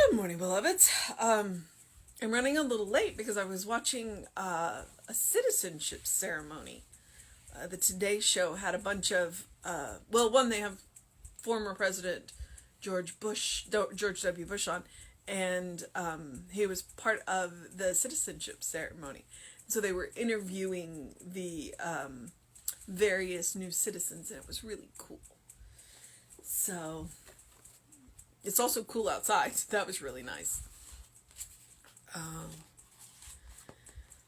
Good morning, beloveds. I'm running a little late because I was watching a citizenship ceremony. The Today Show had a bunch of, one, they have former President George W. Bush on, and he was part of the citizenship ceremony. So they were interviewing the various new citizens, and it was really cool. So it's also cool outside. That was really nice.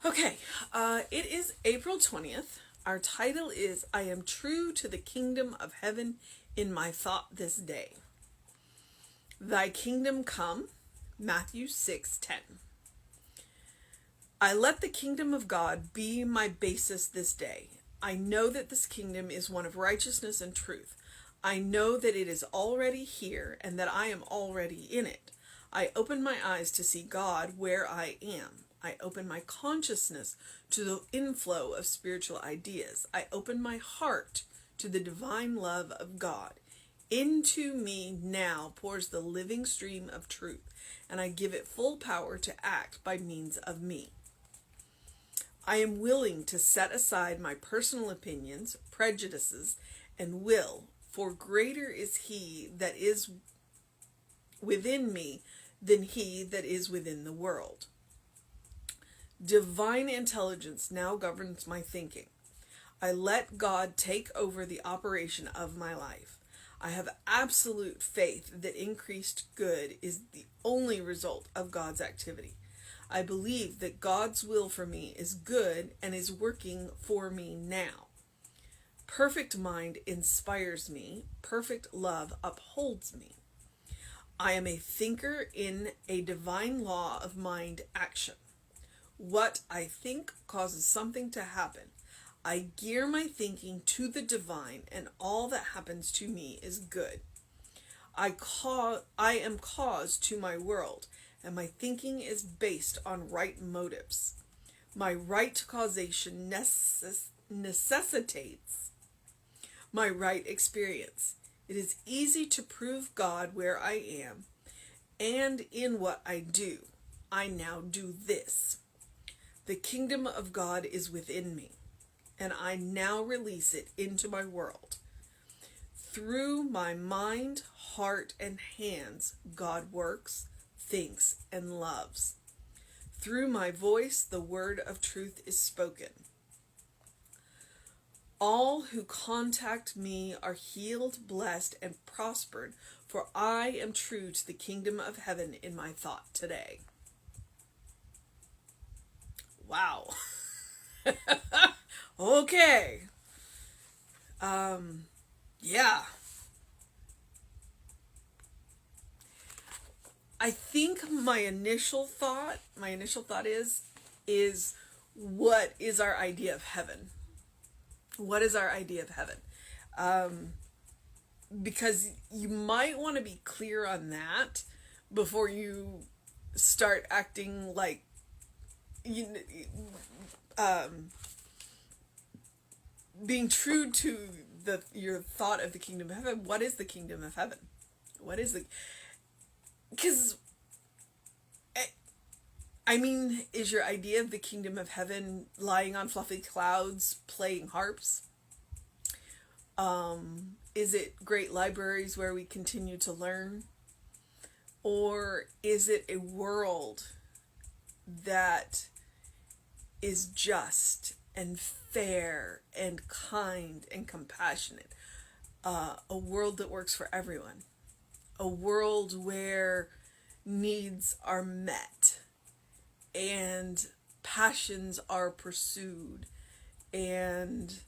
Okay, it is April 20th. Our title is I Am True to the Kingdom of Heaven in My Thought This Day. Thy kingdom come, Matthew 6:10. I let the kingdom of God be my basis this day. I know that this kingdom is one of righteousness and truth. I know that it is already here and that I am already in it. I open my eyes to see God where I am. I open my consciousness to the inflow of spiritual ideas. I open my heart to the divine love of God. Into me now pours the living stream of truth, and I give it full power to act by means of me. I am willing to set aside my personal opinions, prejudices, and will, for greater is he that is within me than he that is within the world. Divine intelligence now governs my thinking. I let God take over the operation of my life. I have absolute faith that increased good is the only result of God's activity. I believe that God's will for me is good and is working for me now. Perfect mind inspires me. Perfect love upholds me. I am a thinker in a divine law of mind action. What I think causes something to happen. I gear my thinking to the divine, and all that happens to me is good. I am cause to my world, and my thinking is based on right motives. My right causation necessitates my right experience. It is easy to prove God where I am and in what I do. I now do this. The kingdom of God is within me, and I now release it into my world. Through my mind, heart, and hands, God works, thinks, and loves. Through my voice, the word of truth is spoken. All who contact me are healed, blessed, and prospered, for I am true to the kingdom of heaven in my thought today. Wow. Okay. Yeah. I think my initial thought is what is our idea of heaven? What is our idea of heaven? Because you might want to be clear on that before you start acting like being true to your thought of the kingdom of heaven. What is the kingdom of heaven? What is the... Because, is your idea of the kingdom of heaven lying on fluffy clouds, playing harps? Is it great libraries where we continue to learn? Or is it a world that is just and fair and kind and compassionate? A world that works for everyone. A world where needs are met and passions are pursued, and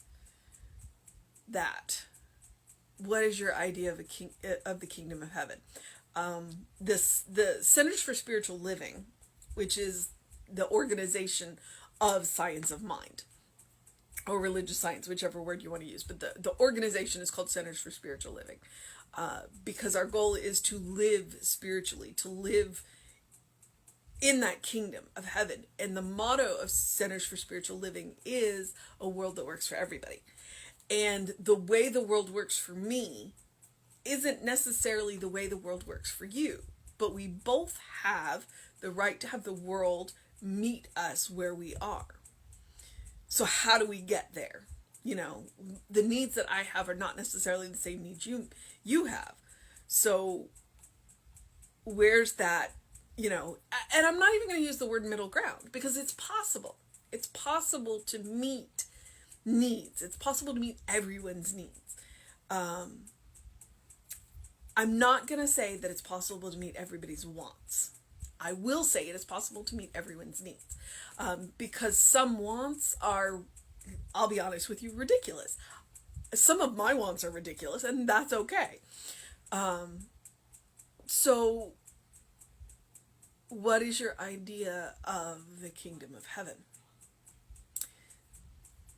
that. What is your idea of the kingdom of heaven? The Centers for Spiritual Living, which is the organization of science of mind, or religious science, whichever word you want to use, but the organization is called Centers for Spiritual Living, because our goal is to live spiritually, to live in that kingdom of heaven. And the motto of Centers for Spiritual Living is a world that works for everybody. And the way the world works for me isn't necessarily the way the world works for you. but we both have the right to have the world meet us where we are. So how do we get there? You know, the needs that I have are not necessarily the same needs you have. So where's that, you know, and I'm not even going to use the word middle ground, because it's possible. It's possible to meet needs. It's possible to meet everyone's needs. I'm not going to say that it's possible to meet everybody's wants. I will say it is possible to meet everyone's needs. Because some wants are, I'll be honest with you, ridiculous. Some of my wants are ridiculous, and that's okay. So what is your idea of the kingdom of heaven?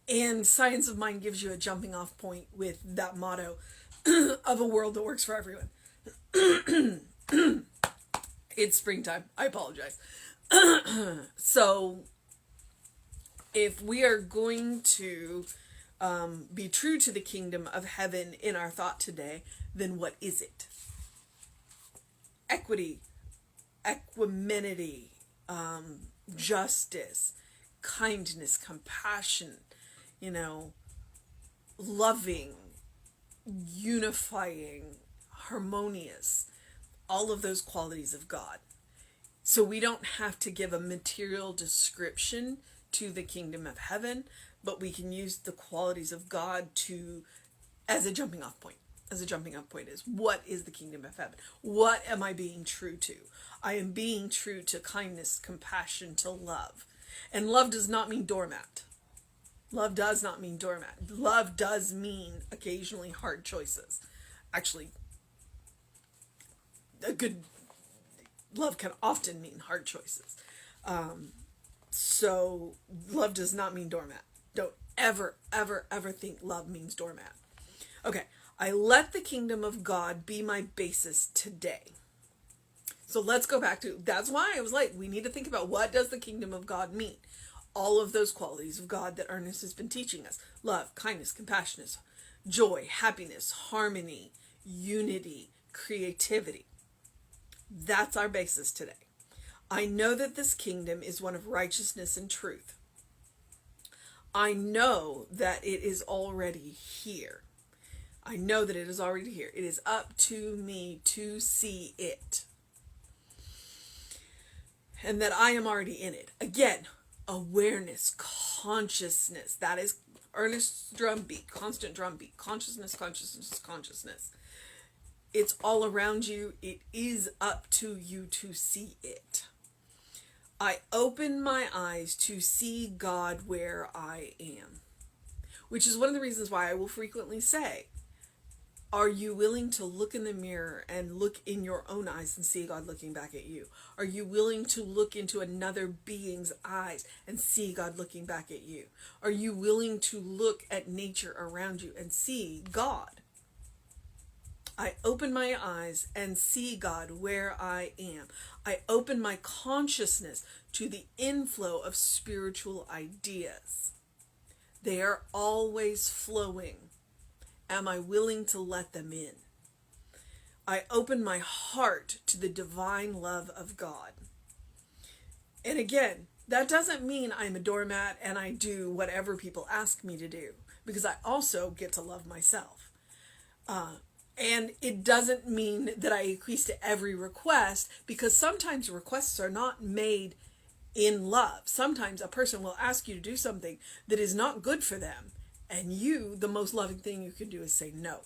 And Science of Mind gives you a jumping off point with that motto of a world that works for everyone. It's springtime. I apologize. So if we are going to be true to the kingdom of heaven in our thought today, then what is it? Equity, equanimity, justice, kindness, compassion, you know, loving, unifying, harmonious, all of those qualities of God. So we don't have to give a material description to the kingdom of heaven, but we can use the qualities of God as a jumping off point. As a jumping off point is, what is the kingdom of heaven? What am I being true to? I am being true to kindness, compassion, to love. And love does not mean doormat. Love does not mean doormat. Love does mean occasionally hard choices. Actually, a good love can often mean hard choices. So love does not mean doormat. Don't ever, ever, ever think love means doormat. Okay, I let the kingdom of God be my basis today. So let's go back to, that's why I was like, we need to think about, what does the kingdom of God mean? All of those qualities of God that Ernest has been teaching us. Love, kindness, compassion, joy, happiness, harmony, unity, creativity. That's our basis today. I know that this kingdom is one of righteousness and truth. I know that it is already here. I know that it is already here. It is up to me to see it. And that I am already in it. Again, awareness, consciousness. That is Ernest's drumbeat, constant drumbeat. Consciousness, consciousness, consciousness. It's all around you. It is up to you to see it. I open my eyes to see God where I am. Which is one of the reasons why I will frequently say, are you willing to look in the mirror and look in your own eyes and see God looking back at you? Are you willing to look into another being's eyes and see God looking back at you? Are you willing to look at nature around you and see God? I open my eyes and see God where I am. I open my consciousness to the inflow of spiritual ideas. They are always flowing. Am I willing to let them in? I open my heart to the divine love of God. And again, that doesn't mean I'm a doormat and I do whatever people ask me to do, because I also get to love myself. And it doesn't mean that I acquiesce to every request, because sometimes requests are not made in love. Sometimes a person will ask you to do something that is not good for them. And you, the most loving thing you can do is say no.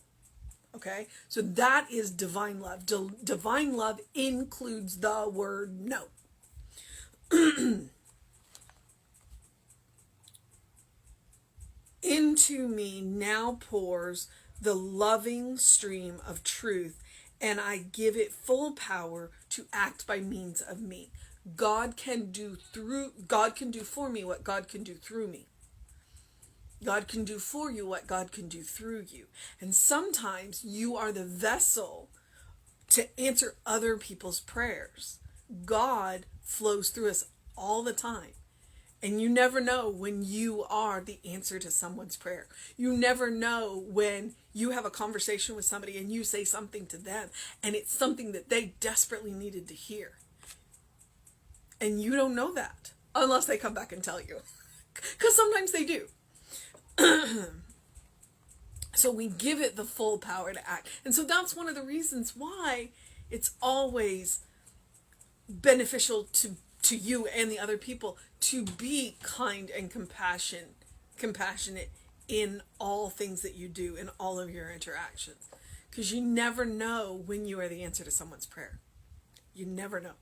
Okay? So that is divine love. Divine love includes the word no. Into me now pours the loving stream of truth, and I give it full power to act by means of me. God can do for me what God can do through me. God can do for you what God can do through you. And sometimes you are the vessel to answer other people's prayers. God flows through us all the time. And you never know when you are the answer to someone's prayer. You never know when you have a conversation with somebody and you say something to them and it's something that they desperately needed to hear. And you don't know that unless they come back and tell you. Because sometimes they do. So we give it the full power to act. And so that's one of the reasons why it's always beneficial to you and the other people to be kind and compassionate in all things that you do, in all of your interactions. Because you never know when you are the answer to someone's prayer. You never know.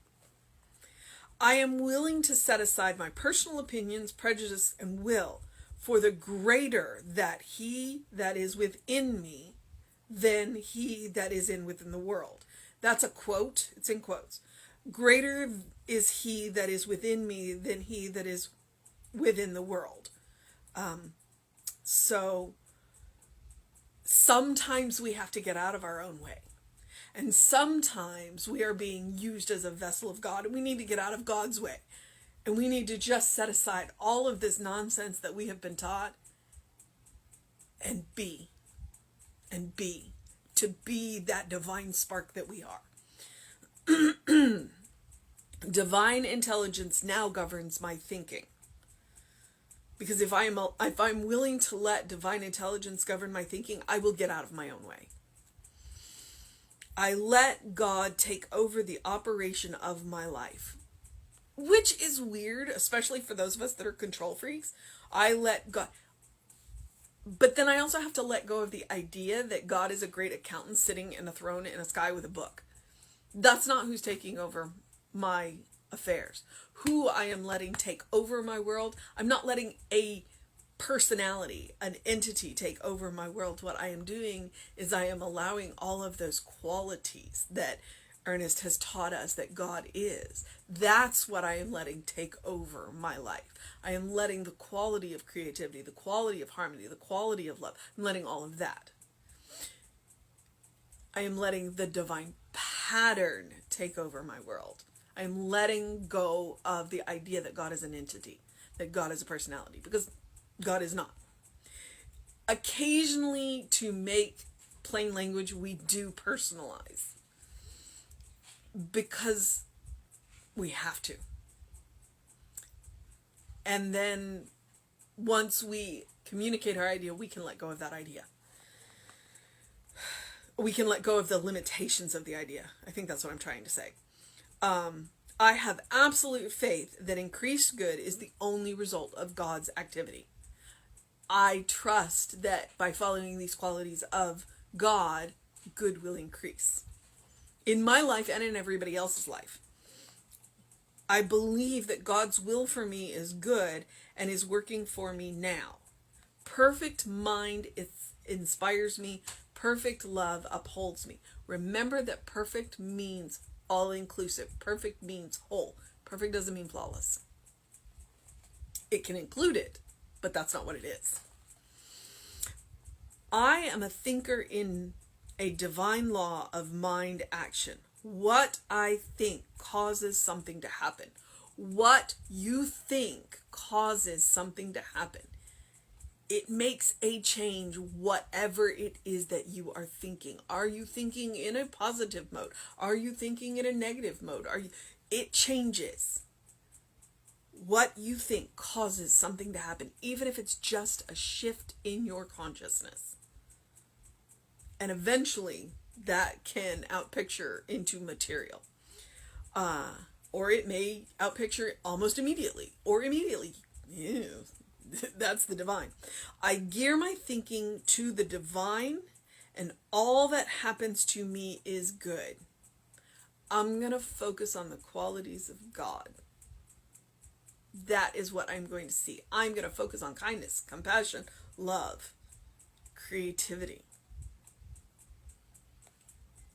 I am willing to set aside my personal opinions, prejudice, and will for the greater that he that is within me than he that is within the world. That's a quote. It's in quotes. Greater is he that is within me than he that is within the world. So sometimes we have to get out of our own way. And sometimes we are being used as a vessel of God, and we need to get out of God's way. And we need to just set aside all of this nonsense that we have been taught and be to be that divine spark that we are. Divine intelligence now governs my thinking. Because if I'm willing to let divine intelligence govern my thinking, I will get out of my own way. I let God take over the operation of my life. Which is weird, especially for those of us that are control freaks. I let God. But then I also have to let go of the idea that God is a great accountant sitting in a throne in a sky with a book. That's not who's taking over my affairs. Who I am letting take over my world. I'm not letting a personality, an entity take over my world. What I am doing is I am allowing all of those qualities that Ernest has taught us that God is. That's what I am letting take over my life. I am letting the quality of creativity, the quality of harmony, the quality of love, I'm letting all of that. I am letting the divine pattern take over my world. I am letting go of the idea that God is an entity, that God is a personality, because God is not. Occasionally, to make plain language, we do personalize. Because we have to. And then once we communicate our idea, we can let go of that idea. We can let go of the limitations of the idea. I think that's what I'm trying to say. I have absolute faith that increased good is the only result of God's activity. I trust that by following these qualities of God, good will increase. In my life and in everybody else's life. I believe that God's will for me is good and is working for me now. Perfect mind inspires me. Perfect love upholds me. Remember that perfect means all-inclusive. Perfect means whole. Perfect doesn't mean flawless. It can include it, but that's not what it is. I am a thinker in a divine law of mind action. What I think causes something to happen. What you think causes something to happen. It makes a change, whatever it is that you are thinking. Are you thinking in a positive mode? Are you thinking in a negative mode? It changes. What you think causes something to happen, even if it's just a shift in your consciousness. And eventually that can outpicture into material. Or it may outpicture almost immediately. Or immediately. Ew. That's the divine. I gear my thinking to the divine, and all that happens to me is good. I'm going to focus on the qualities of God. That is what I'm going to see. I'm going to focus on kindness, compassion, love, creativity.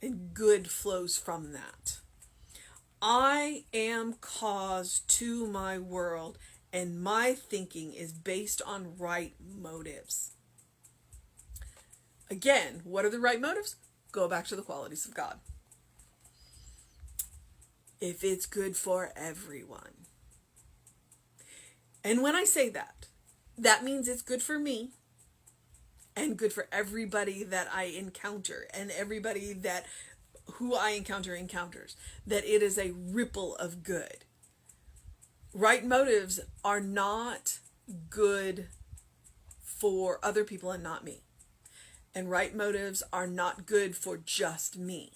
And good flows from that. I am cause to my world, and my thinking is based on right motives. Again, what are the right motives? Go back to the qualities of God. If it's good for everyone. And when I say that, that means it's good for me and good for everybody that I encounter and everybody that who I encounter encounters, that it is a ripple of good. Right motives are not good for other people and not me. And right motives are not good for just me.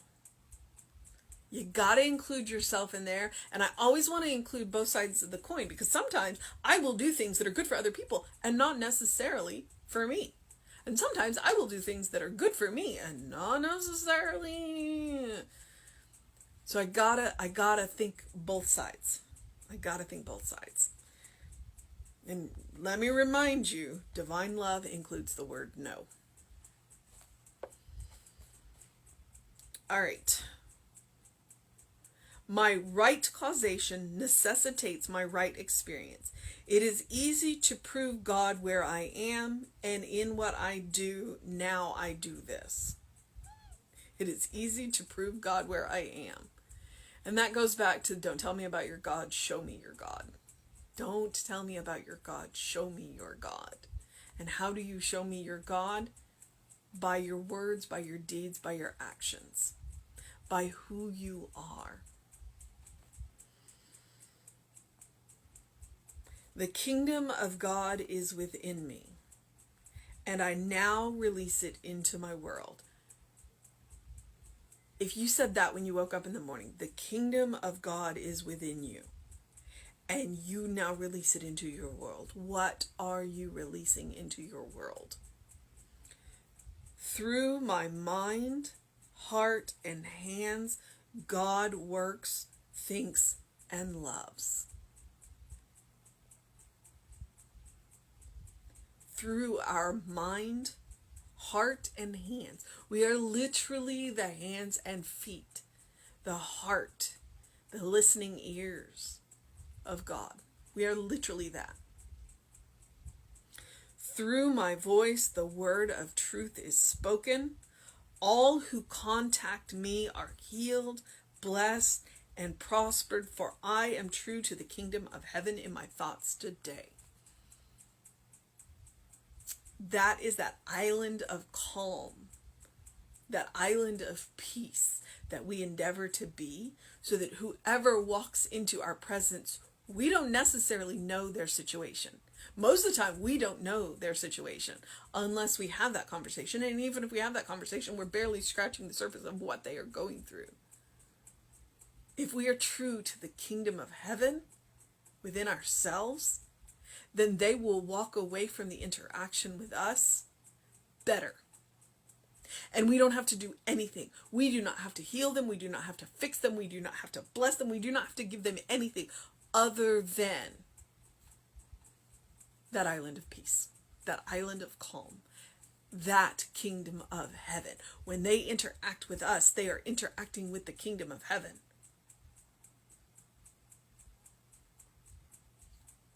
You got to include yourself in there. And I always want to include both sides of the coin, because sometimes I will do things that are good for other people and not necessarily for me. And sometimes I will do things that are good for me and not necessarily. So I gotta think both sides. I gotta think both sides. And let me remind you, divine love includes the word no. All right. My right causation necessitates my right experience. It is easy to prove God where I am, and in what I do, now I do this. It is easy to prove God where I am. And that goes back to, don't tell me about your God, show me your God. Don't tell me about your God, show me your God. And how do you show me your God? By your words, by your deeds, by your actions, by who you are. The kingdom of God is within me, and I now release it into my world. If you said that when you woke up in the morning, the kingdom of God is within you, and you now release it into your world, what are you releasing into your world? Through my mind, heart, and hands, God works, thinks, and loves. Through our mind, heart, and hands. We are literally the hands and feet, the heart, the listening ears of God. We are literally that. Through my voice, the word of truth is spoken. All who contact me are healed, blessed, and prospered, for I am true to the kingdom of heaven in my thoughts today. That is that island of calm, that island of peace that we endeavor to be, so that whoever walks into our presence, we don't necessarily know their situation. Most of the time, we don't know their situation unless we have that conversation. And even if we have that conversation, we're barely scratching the surface of what they are going through. If we are true to the kingdom of heaven within ourselves, then they will walk away from the interaction with us better. And we don't have to do anything. We do not have to heal them. We do not have to fix them. We do not have to bless them. We do not have to give them anything other than that island of peace, that island of calm, that kingdom of heaven. When they interact with us, they are interacting with the kingdom of heaven.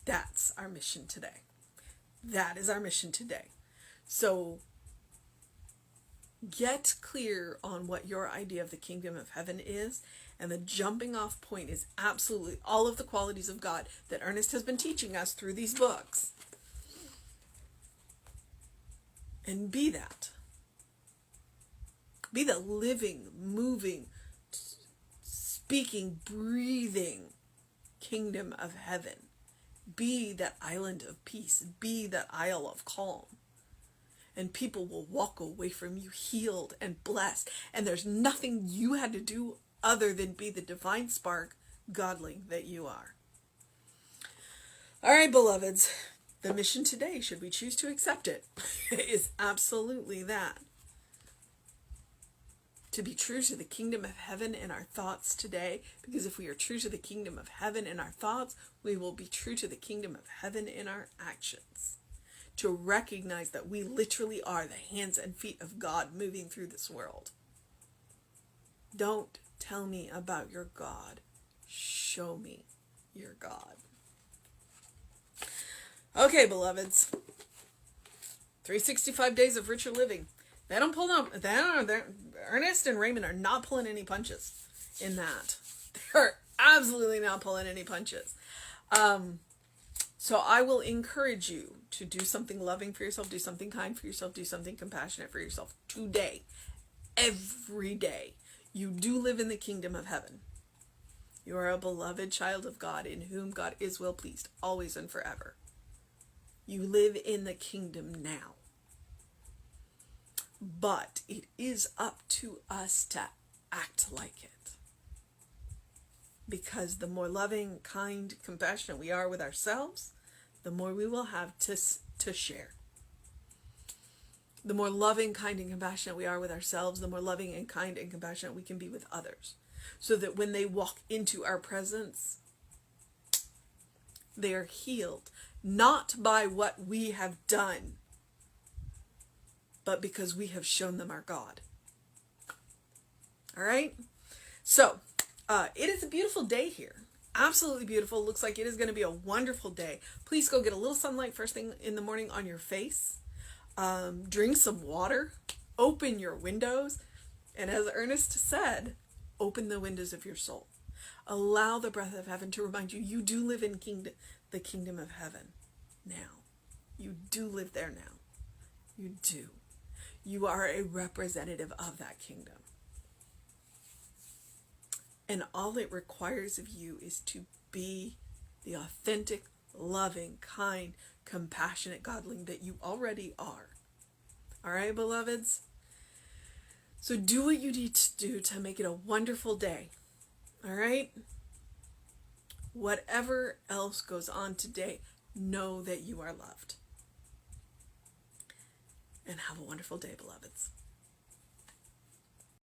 That's our mission today. That is our mission today. So get clear on what your idea of the kingdom of heaven is. And the jumping off point is absolutely all of the qualities of God that Ernest has been teaching us through these books. And be that. Be the living, moving, speaking, breathing kingdom of heaven. Be that island of peace. Be that isle of calm. And people will walk away from you healed and blessed. And there's nothing you had to do other than be the divine spark, godling that you are. All right, beloveds. The mission today, should we choose to accept it, is absolutely that. To be true to the kingdom of heaven in our thoughts today, because if we are true to the kingdom of heaven in our thoughts, we will be true to the kingdom of heaven in our actions. To recognize that we literally are the hands and feet of God moving through this world. Don't tell me about your God. Show me your God. Okay, beloveds. 365 days of richer living. They don't pull them. Ernest and Raymond are not pulling any punches in that. They're absolutely not pulling any punches. So So I will encourage you to do something loving for yourself, do something kind for yourself, do something compassionate for yourself today, every day. You do live in the kingdom of heaven. You are a beloved child of God in whom God is well pleased, always and forever. You live in the kingdom now. But it is up to us to act like it. Because the more loving, kind, compassionate we are with ourselves, the more we will have to share. The more loving, kind, and compassionate we are with ourselves, the more loving and kind and compassionate we can be with others. So that when they walk into our presence, they are healed, not by what we have done, but because we have shown them our God. All right? So, it is a beautiful day here. Absolutely beautiful. Looks like it is going to be a wonderful day. Please go get a little sunlight first thing in the morning on your face. Drink some water. Open your windows. And as Ernest said, open the windows of your soul. Allow the breath of heaven to remind you, you do live in the kingdom of heaven now. You do live there now. You do. You are a representative of that kingdom. And all it requires of you is to be the authentic, loving, kind, compassionate godling that you already are. All right, beloveds? So do what you need to do to make it a wonderful day. All right? Whatever else goes on today, know that you are loved. And have a wonderful day, beloveds.